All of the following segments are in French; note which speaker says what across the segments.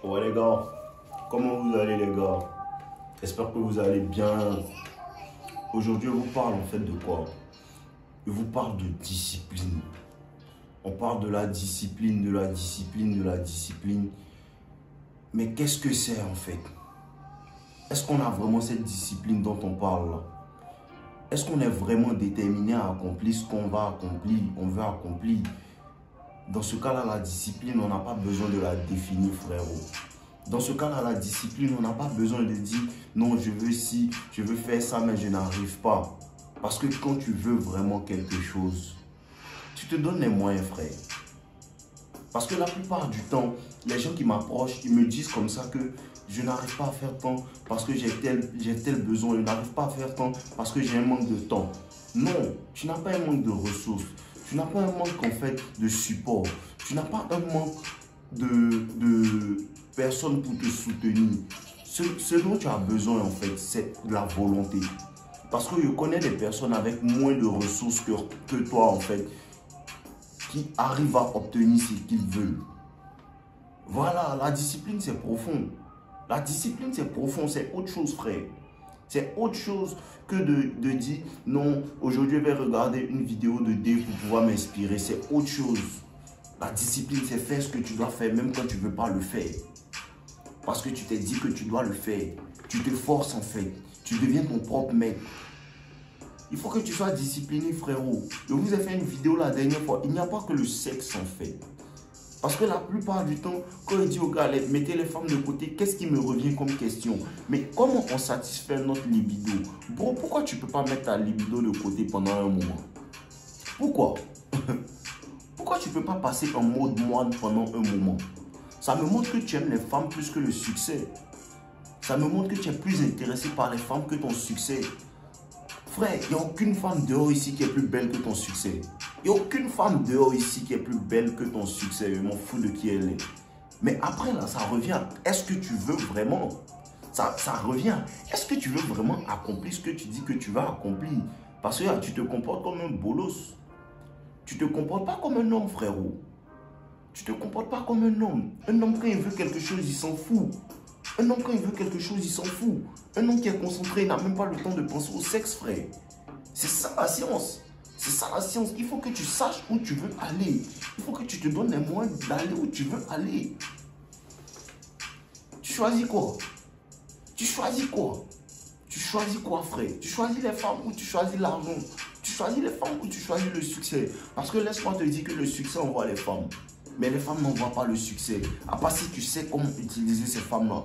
Speaker 1: Ouais les gars, comment vous allez les gars? J'espère que vous allez bien. Aujourd'hui, on vous parle en fait de quoi? Je vous parle de discipline. On parle de la discipline, de la discipline, de la discipline. Mais qu'est-ce que c'est en fait? Est-ce qu'on a vraiment cette discipline dont on parle là? Est-ce qu'on est vraiment déterminé à accomplir ce qu'on va accomplir, on veut accomplir? Dans ce cas-là, la discipline, on n'a pas besoin de la définir, frérot. Dans ce cas-là, la discipline, on n'a pas besoin de dire non, je veux ci, je veux faire ça, mais je n'arrive pas. Parce que quand tu veux vraiment quelque chose, tu te donnes les moyens, frère. Parce que la plupart du temps, les gens qui m'approchent, ils me disent comme ça que je n'arrive pas à faire tant parce que j'ai tel besoin, je n'arrive pas à faire tant parce que j'ai un manque de temps. Non, tu n'as pas un manque de ressources, tu n'as pas un manque en fait de support, tu n'as pas un manque de personnes pour te soutenir. Ce dont tu as besoin en fait, c'est de la volonté. Parce que je connais des personnes avec moins de ressources que toi en fait, qui arrivent à obtenir ce qu'ils veulent. Voilà, la discipline c'est profond. La discipline c'est profond, c'est autre chose frère. C'est autre chose que de dire non, aujourd'hui je vais regarder une vidéo de D pour pouvoir m'inspirer. C'est autre chose. La discipline c'est faire ce que tu dois faire même quand tu ne veux pas le faire. Parce que tu t'es dit que tu dois le faire. Tu te forces en fait. Tu deviens ton propre maître. Il faut que tu sois discipliné, frérot. Je vous ai fait une vidéo la dernière fois. Il n'y a pas que le sexe, en fait. Parce que la plupart du temps, quand je dis aux gars, mettez les femmes de côté, qu'est-ce qui me revient comme question? Mais comment on satisfait notre libido? Bro, pourquoi tu ne peux pas mettre ta libido de côté pendant un moment? Pourquoi? Pourquoi tu ne peux pas passer en mode moine pendant un moment? Ça me montre que tu aimes les femmes plus que le succès. Ça me montre que tu es plus intéressé par les femmes que ton succès. Frère, il n'y a aucune femme dehors ici qui est plus belle que ton succès. Il n'y a aucune femme dehors ici qui est plus belle que ton succès. Je m'en fous de qui elle est. Mais après, là, ça revient. Est-ce que tu veux vraiment? Ça revient. Est-ce que tu veux vraiment accomplir ce que tu dis que tu vas accomplir? Parce que là, tu te comportes comme un bolos. Tu ne te comportes pas comme un homme, frérot. Tu ne te comportes pas comme un homme. Un homme, quand il veut quelque chose, il s'en fout. Un homme, quand il veut quelque chose, il s'en fout. Un homme qui est concentré, il n'a même pas le temps de penser au sexe, frère. C'est ça la science. C'est ça la science. Il faut que tu saches où tu veux aller. Il faut que tu te donnes les moyens d'aller où tu veux aller. Tu choisis quoi? Tu choisis quoi? Tu choisis quoi, frère? Tu choisis les femmes ou tu choisis l'argent? Tu choisis les femmes ou tu choisis le succès? Parce que laisse-moi te dire que le succès envoie les femmes. Mais les femmes n'envoient pas le succès. À part si tu sais comment utiliser ces femmes-là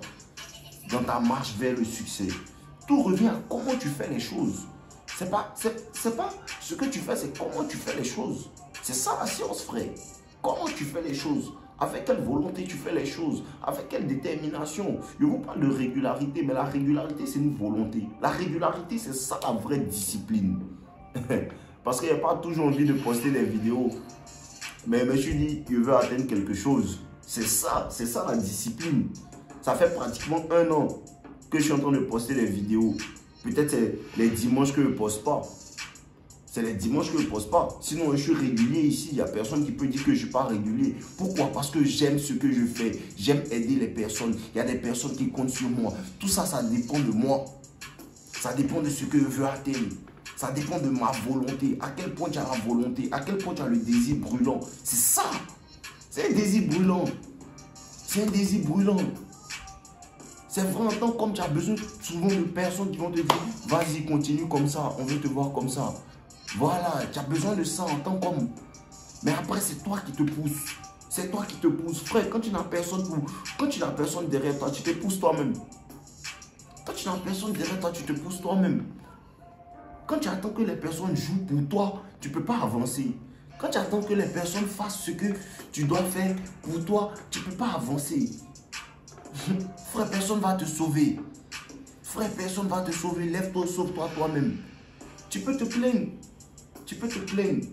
Speaker 1: dans ta marche vers le succès. Tout revient à comment tu fais les choses. C'est pas ce que tu fais, c'est comment tu fais les choses. C'est ça la science, frère. Comment tu fais les choses. Avec quelle volonté tu fais les choses. Avec quelle détermination. Je vous parle de régularité, mais la régularité, c'est une volonté. La régularité, c'est ça la vraie discipline. Parce qu'il n'y a pas toujours envie de poster des vidéos. Mais je me suis dit, je veux atteindre quelque chose. C'est ça la discipline. Ça fait pratiquement 1 an que je suis en train de poster des vidéos. Peut-être c'est les dimanches que je ne poste pas. C'est les dimanches que je ne poste pas. Sinon, je suis régulier ici. Il n'y a personne qui peut dire que je ne suis pas régulier. Pourquoi? Parce que j'aime ce que je fais. J'aime aider les personnes. Il y a des personnes qui comptent sur moi. Tout ça, ça dépend de moi. Ça dépend de ce que je veux atteindre. Ça dépend de ma volonté. À quel point tu as la volonté. À quel point tu as le désir brûlant. C'est ça. C'est un désir brûlant. C'est un désir brûlant. C'est vrai en tant comme tu as besoin souvent de personnes qui vont te dire vas-y, continue comme ça, on veut te voir comme ça. Voilà, tu as besoin de ça en tant qu'homme. Mais après, c'est toi qui te pousse. C'est toi qui te pousse. Frère, quand tu n'as personne derrière toi, tu te pousses toi-même. Quand tu n'as personne derrière toi, tu te pousses toi-même. Quand tu attends que les personnes jouent pour toi, tu ne peux pas avancer. Quand tu attends que les personnes fassent ce que tu dois faire pour toi, tu ne peux pas avancer. Frère, personne ne va te sauver. Frère, personne ne va te sauver. Lève-toi, sauve-toi toi-même. Tu peux te plaindre. Tu peux te plaindre.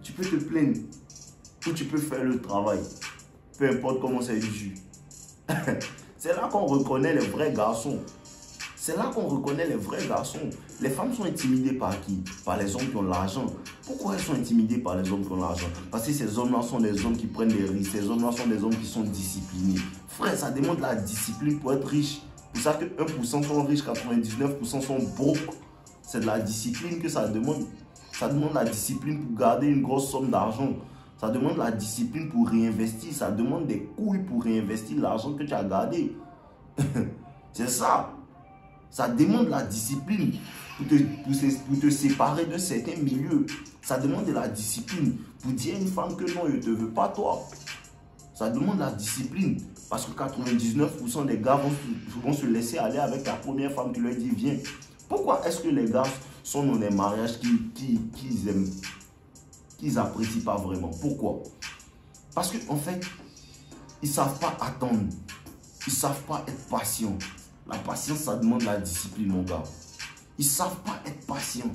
Speaker 1: Tu peux te plaindre. Ou tu peux faire le travail. Peu importe comment c'est du jus. C'est là qu'on reconnaît les vrais garçons. C'est là qu'on reconnaît les vrais garçons. Les femmes sont intimidées par qui? Par les hommes qui ont l'argent. Pourquoi elles sont intimidées par les hommes qui ont l'argent? Parce que ces hommes-là sont des hommes qui prennent des risques. Ces hommes-là sont des hommes qui sont disciplinés. Frère, ça demande de la discipline pour être riche. C'est pour ça que 1% sont riches, 99% sont broke. C'est de la discipline que ça demande. Ça demande de la discipline pour garder une grosse somme d'argent. Ça demande de la discipline pour réinvestir. Ça demande des couilles pour réinvestir l'argent que tu as gardé. C'est ça. Ça demande de la discipline pour te séparer de certains milieux. Ça demande de la discipline pour dire à une femme que non, je ne te veux pas toi. Ça demande de la discipline. Parce que 99% des gars vont se laisser aller avec la première femme qui leur dit viens. Pourquoi est-ce que les gars sont dans des mariages qu'ils aiment, qu'ils apprécient pas vraiment? Pourquoi? Parce qu'en fait, ils ne savent pas attendre. Ils ne savent pas être patients. La patience, ça demande de la discipline, mon gars. Ils ne savent pas être patients.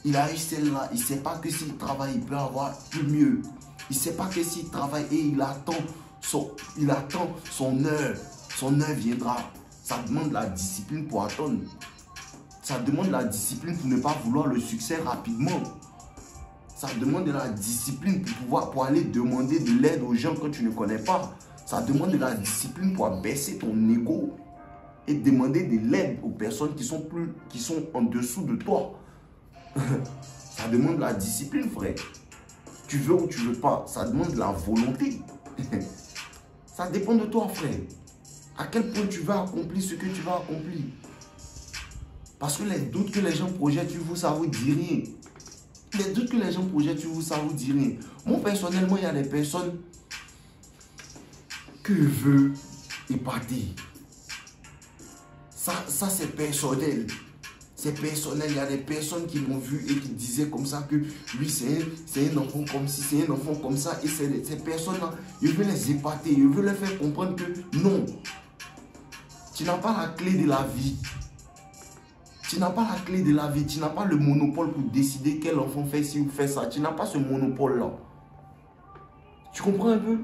Speaker 1: Il a eu celle-là. Il ne sait pas que s'il travaille, il peut avoir plus mieux. Il ne sait pas que s'il travaille et il attend son heure. Son heure viendra. Ça demande de la discipline pour attendre. Ça demande de la discipline pour ne pas vouloir le succès rapidement. Ça demande de la discipline pour aller demander de l'aide aux gens que tu ne connais pas. Ça demande de la discipline pour baisser ton ego et demander de l'aide aux personnes qui sont en dessous de toi. Ça demande de la discipline, frère. Tu veux ou tu veux pas, ça demande de la volonté. Ça dépend de toi, frère. À quel point tu vas accomplir ce que tu vas accomplir. Parce que les doutes que les gens projettent sur vous, ça vous dit rien. Les doutes que les gens projettent sur vous, ça vous dit rien. Moi, personnellement, il y a des personnes que je veux épater. Ça c'est personnel. C'est personnel. Il y a des personnes qui m'ont vu et qui disaient comme ça que lui, c'est un enfant comme ci, c'est un enfant comme ça. Et ces personnes-là, je veux les épater. Je veux leur faire comprendre que non. Tu n'as pas la clé de la vie. Tu n'as pas la clé de la vie. Tu n'as pas le monopole pour décider quel enfant fait ci ou fait ça. Tu n'as pas ce monopole-là. Tu comprends un peu?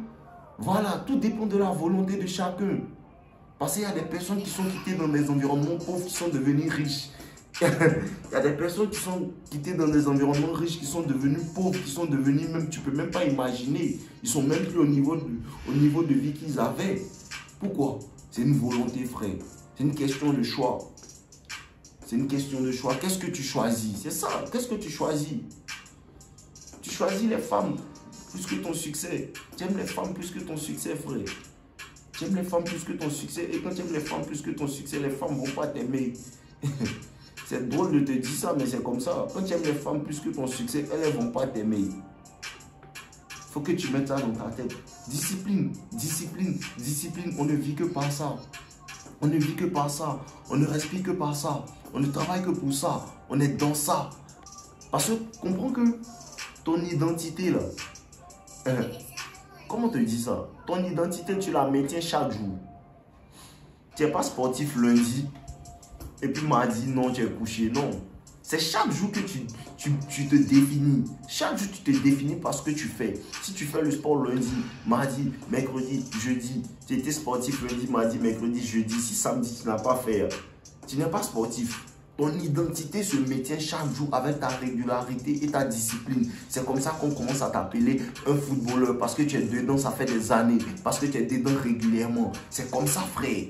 Speaker 1: Voilà, tout dépend de la volonté de chacun. Parce qu'il y a des personnes qui sont quittées dans des environnements pauvres qui sont devenues riches. Il y a des personnes qui sont quittées dans des environnements riches qui sont devenues pauvres, qui sont devenues même, tu ne peux même pas imaginer. Ils sont même plus au niveau de vie qu'ils avaient. Pourquoi? C'est une volonté, frère. C'est une question de choix. C'est une question de choix. Qu'est-ce que tu choisis? C'est ça. Qu'est-ce que tu choisis? Tu choisis les femmes plus que ton succès. Tu aimes les femmes plus que ton succès, frère. Tu aimes les femmes plus que ton succès. Et quand tu aimes les femmes plus que ton succès, les femmes ne vont pas t'aimer. C'est drôle de te dire ça, mais c'est comme ça. Quand tu aimes les femmes plus que ton succès, elles ne vont pas t'aimer. Il faut que tu mettes ça dans ta tête. Discipline, discipline, discipline. On ne vit que par ça. On ne vit que par ça. On ne respire que par ça. On ne travaille que pour ça. On est dans ça. Parce que comprends que ton identité là, comment te dis ça? Ton identité, tu la maintiens chaque jour. Tu n'es pas sportif lundi et puis mardi, non, tu es couché. Non. C'est chaque jour que tu te définis. Chaque jour, tu te définis par ce que tu fais. Si tu fais le sport lundi, mardi, mercredi, jeudi, tu étais sportif lundi, mardi, mercredi, jeudi. Si samedi, tu n'as pas fait, tu n'es pas sportif. Ton identité se maintient chaque jour avec ta régularité et ta discipline. C'est comme ça qu'on commence à t'appeler un footballeur parce que tu es dedans, ça fait des années. Parce que tu es dedans régulièrement. C'est comme ça, frère.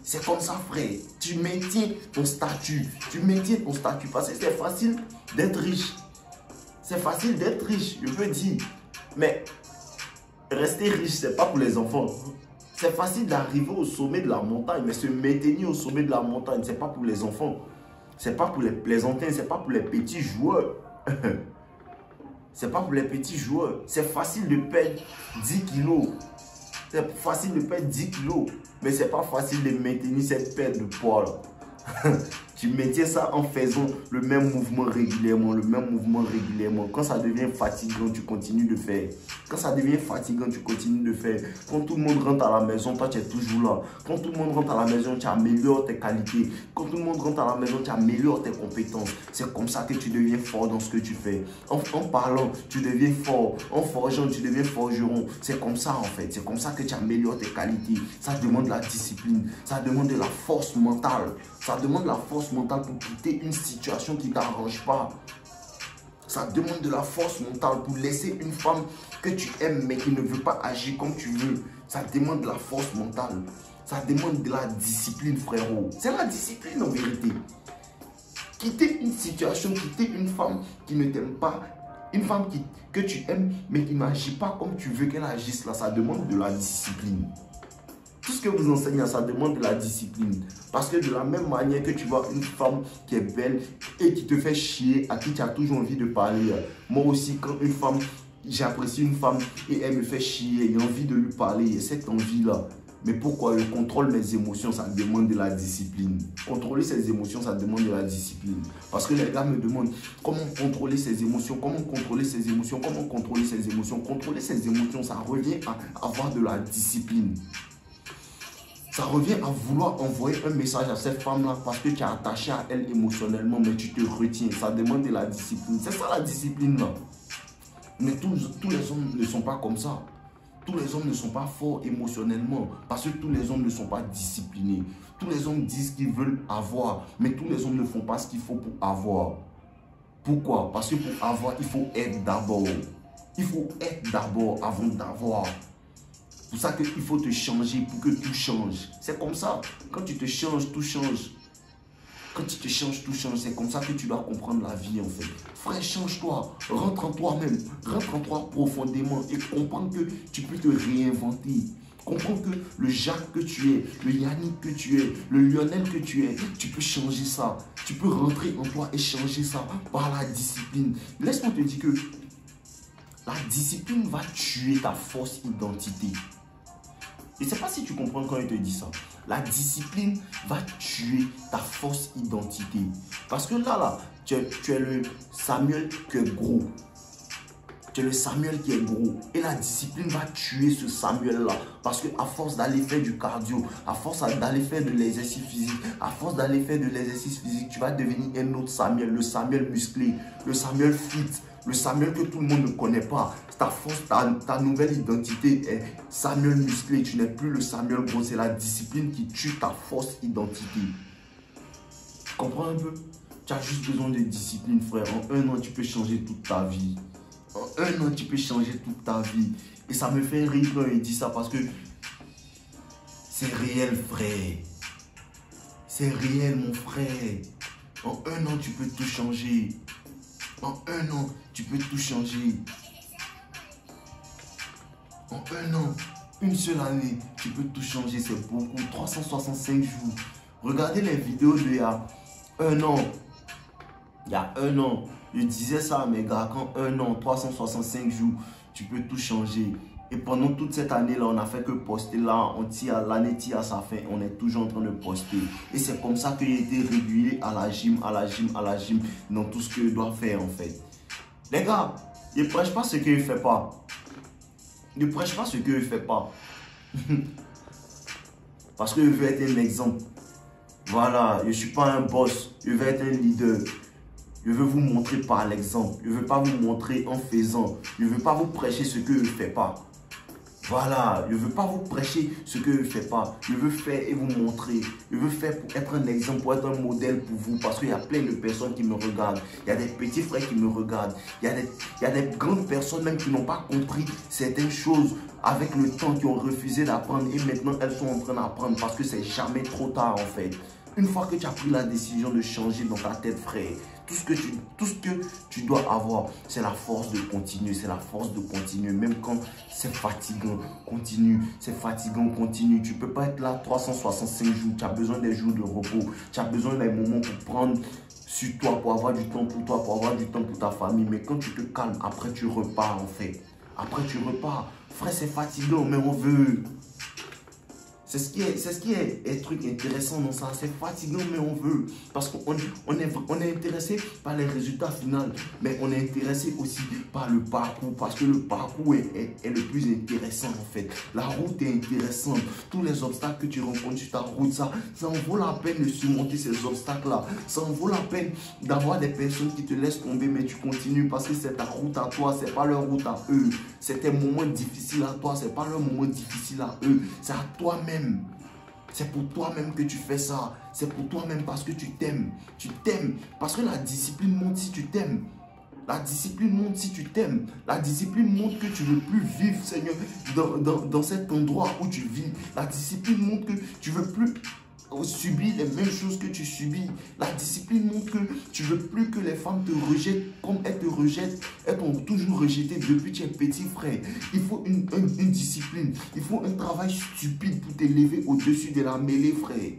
Speaker 1: C'est comme ça, frère. Tu maintiens ton statut. Tu maintiens ton statut parce que c'est facile d'être riche. C'est facile d'être riche, je peux dire. Mais rester riche, ce n'est pas pour les enfants. C'est facile d'arriver au sommet de la montagne, mais se maintenir au sommet de la montagne, ce n'est pas pour les enfants. Ce n'est pas pour les plaisantins, ce n'est pas pour les petits joueurs. C'est pas pour les petits joueurs. C'est facile de perdre 10 kilos. C'est facile de perdre 10 kilos. Mais c'est pas facile de maintenir cette perte de poids là. Tu maintiens ça en faisant le même mouvement régulièrement, Quand ça devient fatigant, tu continues de faire. Quand ça devient fatigant, tu continues de faire. Quand tout le monde rentre à la maison, toi, tu es toujours là. Quand tout le monde rentre à la maison, tu améliores tes qualités. Quand tout le monde rentre à la maison, tu améliores tes compétences. C'est comme ça que tu deviens fort dans ce que tu fais. En parlant, tu deviens fort. En forgeant, tu deviens forgeron. C'est comme ça, en fait. C'est comme ça que tu améliores tes qualités. Ça demande la discipline. Ça demande de la force mentale. Ça demande la force mentale pour quitter une situation qui ne t'arrange pas. Ça demande de la force mentale pour laisser une femme que tu aimes mais qui ne veut pas agir comme tu veux. Ça demande de la force mentale. Ça demande de la discipline, frérot. C'est la discipline en vérité. Quitter une situation, quitter une femme qui ne t'aime pas, une femme que tu aimes mais qui n'agit pas comme tu veux qu'elle agisse, là, ça demande de la discipline. Tout ce que vous enseignez, ça demande de la discipline. Parce que de la même manière que tu vois une femme qui est belle et qui te fait chier, à qui tu as toujours envie de parler. Moi aussi, quand une femme, j'apprécie une femme et elle me fait chier, j'ai envie de lui parler, et cette envie-là. Mais pourquoi je contrôle mes émotions, ça demande de la discipline. Contrôler ses émotions, ça demande de la discipline. Parce que les gars me demandent comment contrôler ses émotions, comment contrôler ses émotions, comment contrôler ses émotions. Contrôler ses émotions, ça revient à avoir de la discipline. Ça revient à vouloir envoyer un message à cette femme-là parce que tu es attaché à elle émotionnellement, mais tu te retiens. Ça demande de la discipline. C'est ça la discipline-là. Mais tous les hommes ne sont pas comme ça. Tous les hommes ne sont pas forts émotionnellement parce que tous les hommes ne sont pas disciplinés. Tous les hommes disent qu'ils veulent avoir, mais tous les hommes ne font pas ce qu'il faut pour avoir. Pourquoi? Parce que pour avoir, il faut être d'abord. Il faut être d'abord avant d'avoir. C'est pour ça qu'il faut te changer pour que tout change. C'est comme ça. Quand tu te changes, tout change. Quand tu te changes, tout change. C'est comme ça que tu dois comprendre la vie en fait. Frère, change-toi. Rentre en toi-même. Rentre en toi profondément et comprends que tu peux te réinventer. Comprends que le Jacques que tu es, le Yannick que tu es, le Lionel que tu es, tu peux changer ça. Tu peux rentrer en toi et changer ça par la discipline. Laisse-moi te dire que la discipline va tuer ta fausse identité. Je ne sais pas si tu comprends quand il te dit ça. La discipline va tuer ta fausse identité. Parce que là, tu es le Samuel qui est gros. Tu es le Samuel qui est gros. Et la discipline va tuer ce Samuel-là. Parce qu'à force d'aller faire du cardio, à force d'aller faire de l'exercice physique, tu vas devenir un autre Samuel. Le Samuel musclé, le Samuel fit, le Samuel que tout le monde ne connaît pas. Ta nouvelle identité est Samuel musclé. Tu n'es plus le Samuel gros. C'est la discipline qui tue ta fausse identité. Tu comprends un peu? Tu as juste besoin de discipline, frère. En un an, tu peux changer toute ta vie. En un an, tu peux changer toute ta vie. Et ça me fait rire quand il dit ça parce que c'est réel, frère. C'est réel, mon frère. En un an, tu peux tout changer. En un an, tu peux tout changer. En un an, une seule année, tu peux tout changer. C'est beaucoup. 365 jours. Regardez les vidéos d'il y a un an. Il y a un an. Je disais ça à mes gars, quand un an, 365 jours, tu peux tout changer. Et pendant toute cette année-là, on n'a fait que poster là, l'année tire à sa fin, on est toujours en train de poster. Et c'est comme ça que j'ai été régulier à la gym, dans tout ce que je dois faire en fait. Les gars, ne prêche pas ce que je ne fais pas. Ne prêche pas ce que je ne fais pas. Parce que je veux être un exemple. Voilà, je ne suis pas un boss, je veux être un leader. Je veux vous montrer par l'exemple. Je ne veux pas vous montrer en faisant. Je ne veux pas vous prêcher ce que je ne fais pas. Voilà, je ne veux pas vous prêcher ce que je ne fais pas. Je veux faire et vous montrer. Je veux faire pour être un exemple, pour être un modèle pour vous. Parce qu'il y a plein de personnes qui me regardent. Il y a des petits frères qui me regardent. Il y a des grandes personnes même qui n'ont pas compris certaines choses avec le temps, qui ont refusé d'apprendre. Et maintenant, elles sont en train d'apprendre parce que c'est jamais trop tard en fait. Une fois que tu as pris la décision de changer dans ta tête, frère, tout ce que tu dois avoir, c'est la force de continuer. C'est la force de continuer. Même quand c'est fatigant, continue. C'est fatigant, continue. Tu ne peux pas être là 365 jours. Tu as besoin des jours de repos. Tu as besoin des moments pour prendre sur toi, pour avoir du temps pour toi, pour avoir du temps pour ta famille. Mais quand tu te calmes, après tu repars en fait. Après tu repars. Frère, c'est fatigant, mais on veut. C'est ce qui est truc intéressant dans ça. C'est fatigant, mais on veut. Parce qu'on est intéressé par les résultats finaux. Mais on est intéressé aussi par le parcours. Parce que le parcours est le plus intéressant en fait. La route est intéressante. Tous les obstacles que tu rencontres sur ta route, ça en vaut la peine de surmonter ces obstacles-là. Ça en vaut la peine d'avoir des personnes qui te laissent tomber, mais tu continues parce que c'est ta route à toi. C'est pas leur route à eux. C'est tes moments difficiles à toi. C'est pas leur moment difficile à eux. C'est à toi-même. C'est pour toi-même que tu fais ça. C'est pour toi-même parce que tu t'aimes. Tu t'aimes. Parce que la discipline montre si tu t'aimes. La discipline montre si tu t'aimes. La discipline montre que tu ne veux plus vivre, Seigneur, dans cet endroit où tu vis. La discipline montre que tu ne veux plus subir les mêmes choses que tu subis. La discipline montre que tu ne veux plus que les femmes te rejettent comme elles te rejettent. Elles t'ont toujours rejeté depuis que tu es petit, frère. Il faut une discipline. Il faut un travail stupide pour t'élever au-dessus de la mêlée, frère.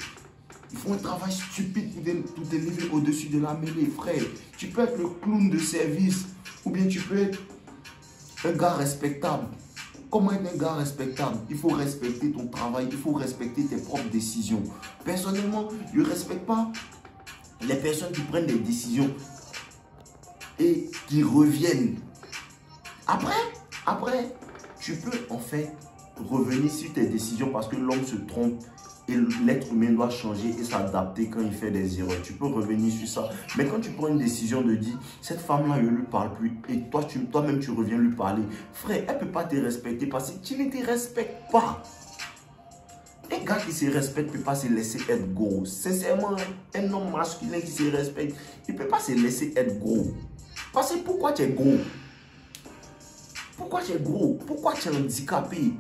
Speaker 1: Il faut un travail stupide pour t'élever au-dessus de la mêlée, frère. Tu peux être le clown de service ou bien tu peux être un gars respectable. Comment être un gars respectable? Il faut respecter ton travail, il faut respecter tes propres décisions. Personnellement, je ne respecte pas les personnes qui prennent des décisions et qui reviennent. Après, tu peux en fait revenir sur tes décisions parce que l'homme se trompe. Et l'être humain doit changer et s'adapter quand il fait des erreurs. Tu peux revenir sur ça. Mais quand tu prends une décision de dire, cette femme-là, je ne lui parle plus. Et toi-même, tu reviens lui parler. Frère, elle ne peut pas te respecter parce que tu ne te respectes pas. Un gars qui se respecte ne peut pas se laisser être gros. Sincèrement, un homme masculin qui se respecte, il ne peut pas se laisser être gros. Parce que pourquoi tu es gros? Pourquoi tu es gros? Pourquoi tu es handicapé?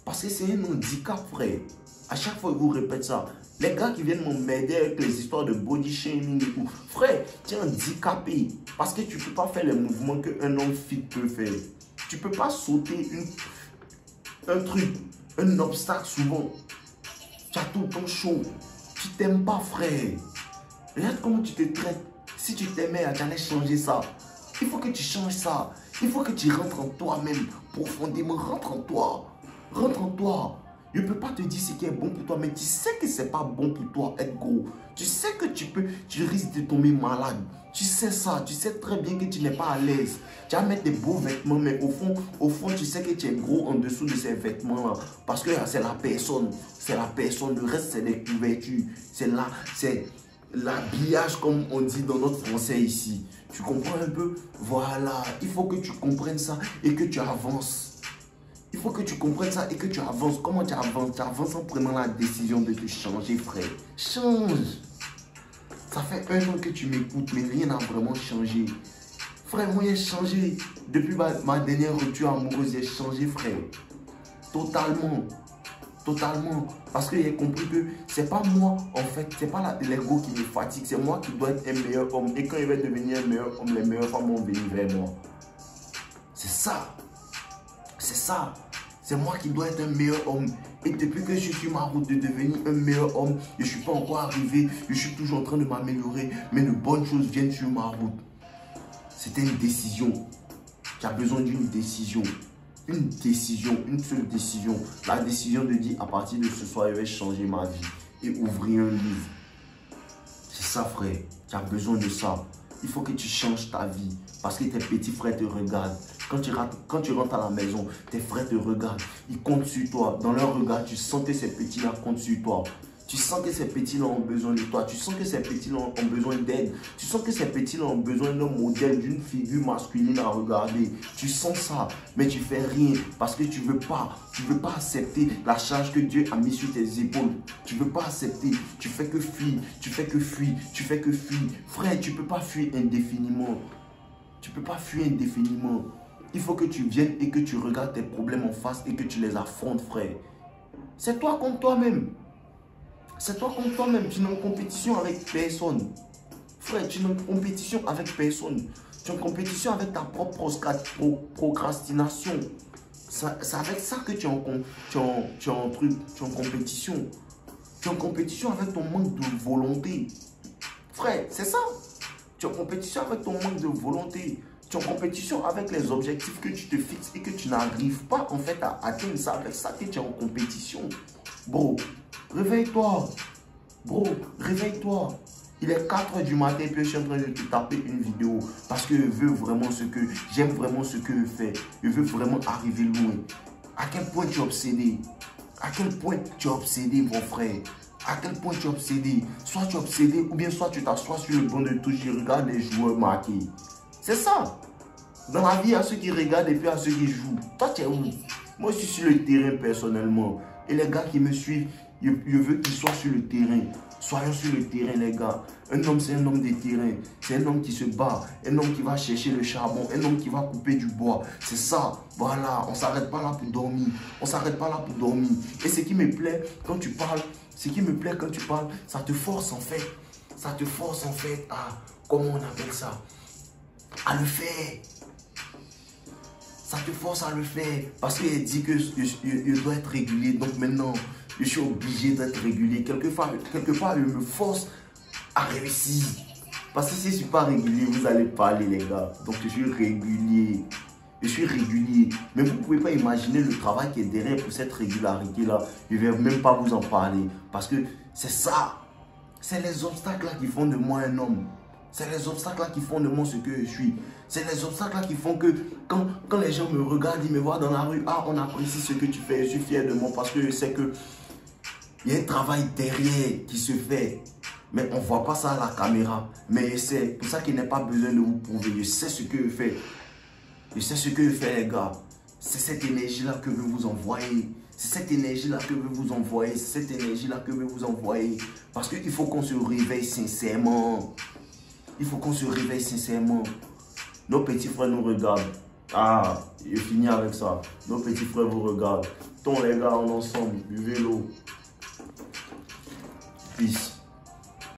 Speaker 1: Parce que c'est un handicap, frère. À chaque fois, je vous répète ça. Les gars qui viennent m'aider avec les histoires de body shaming et tout. Frère, tu es handicapé. Parce que tu ne peux pas faire les mouvements qu'un homme fit peut faire. Tu ne peux pas sauter un truc, un obstacle souvent. Tu as tout le temps chaud. Tu t'aimes pas, frère. Regarde comment tu te traites. Si tu t'aimais, tu allais changer ça. Il faut que tu changes ça. Il faut que tu rentres en toi-même. Profondément, rentre en toi. Rentre en toi. Je ne peux pas te dire ce qui est bon pour toi, mais tu sais que ce n'est pas bon pour toi être gros. Tu sais que tu risques de tomber malade. Tu sais ça, tu sais très bien que tu n'es pas à l'aise. Tu vas mettre des beaux vêtements, mais au fond, tu sais que tu es gros en dessous de ces vêtements-là. Parce que c'est la personne, le reste c'est des couvertures. C'est l'habillage comme on dit dans notre français ici. Tu comprends un peu? Voilà, il faut que tu comprennes ça et que tu avances. Il faut que tu comprennes ça et que tu avances. Comment tu avances? Tu avances en prenant la décision de te changer, frère. Change. Ça fait 1 an que tu m'écoutes, mais rien n'a vraiment changé. Frère, moi, j'ai changé. Depuis ma dernière rupture amoureuse, j'ai changé, frère. Totalement. Totalement. Parce que j'ai compris que c'est pas moi, en fait, c'est pas l'ego qui me fatigue. C'est moi qui dois être un meilleur homme. Et quand il va devenir un meilleur homme, les meilleures femmes vont venir vers moi. C'est ça. C'est ça. C'est moi qui dois être un meilleur homme. Et depuis que je suis sur ma route de devenir un meilleur homme, je ne suis pas encore arrivé. Je suis toujours en train de m'améliorer. Mais de bonnes choses viennent sur ma route. C'était une décision. Tu as besoin d'une décision. Une décision, une seule décision. La décision de dire à partir de ce soir, je vais changer ma vie et ouvrir un livre. C'est ça, frère. Tu as besoin de ça. Il faut que tu changes ta vie parce que tes petits frères te regardent. Quand tu rentres à la maison, tes frères te regardent. Ils comptent sur toi. Dans leur regard, tu sens que ces petits-là comptent sur toi. Tu sens que ces petits-là ont besoin de toi. Tu sens que ces petits-là ont besoin d'aide. Tu sens que ces petits-là ont besoin d'un modèle, d'une figure masculine à regarder. Tu sens ça, mais tu fais rien parce que tu veux pas accepter la charge que Dieu a mise sur tes épaules. Tu veux pas accepter. Tu fais que fuir. Tu fais que fuir. Tu fais que fuir. Frère, tu peux pas fuir indéfiniment. Tu peux pas fuir indéfiniment. Il faut que tu viennes et que tu regardes tes problèmes en face et que tu les affrontes, frère. C'est toi contre toi-même. C'est toi contre toi-même. Tu n'es en compétition avec personne. Frère, tu n'es en compétition avec personne. Tu es en compétition avec ta propre procrastination. C'est avec ça que tu es en compétition. Tu es en compétition avec ton manque de volonté. Frère, c'est ça. Tu es en compétition avec ton manque de volonté. Tu es en compétition avec les objectifs que tu te fixes et que tu n'arrives pas en fait à atteindre. C'est avec ça que tu es en compétition. Bro, réveille-toi. Bro, réveille-toi. Il est 4 h du matin et puis je suis en train de te taper une vidéo parce que je veux vraiment ce que j'aime vraiment ce que je fais. Je veux vraiment arriver loin. À quel point tu es obsédé? À quel point tu es obsédé, mon frère? À quel point tu es obsédé? Soit tu es obsédé ou bien soit tu t'assois sur le banc de touche et regardes les joueurs marqués. C'est ça. Dans la vie, il y a ceux qui regardent et puis il y a ceux qui jouent. Toi, tu es où? Moi, je suis sur le terrain personnellement. Et les gars qui me suivent, je veux qu'ils soient sur le terrain. Soyons sur le terrain, les gars. Un homme, c'est un homme de terrain. C'est un homme qui se bat. Un homme qui va chercher le charbon. Un homme qui va couper du bois. C'est ça. Voilà. On ne s'arrête pas là pour dormir. On ne s'arrête pas là pour dormir. Et ce qui me plaît quand tu parles, ça te force en fait. Ça te force en fait à, comment on appelle ça? À le faire. Ça te force à le faire. Parce qu'il dit que je dois être régulier. Donc maintenant, je suis obligé d'être régulier. Quelque part, je me force à réussir. Parce que si je ne suis pas régulier, vous allez parler, les gars. Donc je suis régulier. Je suis régulier. Mais vous ne pouvez pas imaginer le travail qui est derrière pour cette régularité-là. Je ne vais même pas vous en parler. Parce que c'est ça. C'est les obstacles-là qui font de moi un homme. C'est les obstacles-là qui font de moi ce que je suis. C'est les obstacles-là qui font que quand les gens me regardent, ils me voient dans la rue, ah, on apprécie ce que tu fais, je suis fier de moi parce que je sais que il y a un travail derrière qui se fait. Mais on ne voit pas ça à la caméra. Mais c'est pour ça qu'il n'y a pas besoin de vous prouver. Je sais ce que je fais. Je sais ce que je fais, les gars. C'est cette énergie-là que je veux vous envoyer. C'est cette énergie-là que je veux vous envoyer. C'est cette énergie-là que je veux vous envoyer. Parce qu'il faut qu'on se réveille sincèrement. Il faut qu'on se réveille sincèrement. Nos petits frères nous regardent. Ah, je finis avec ça. Nos petits frères vous regardent. Ton les gars, on est ensemble. Du vélo. Peace.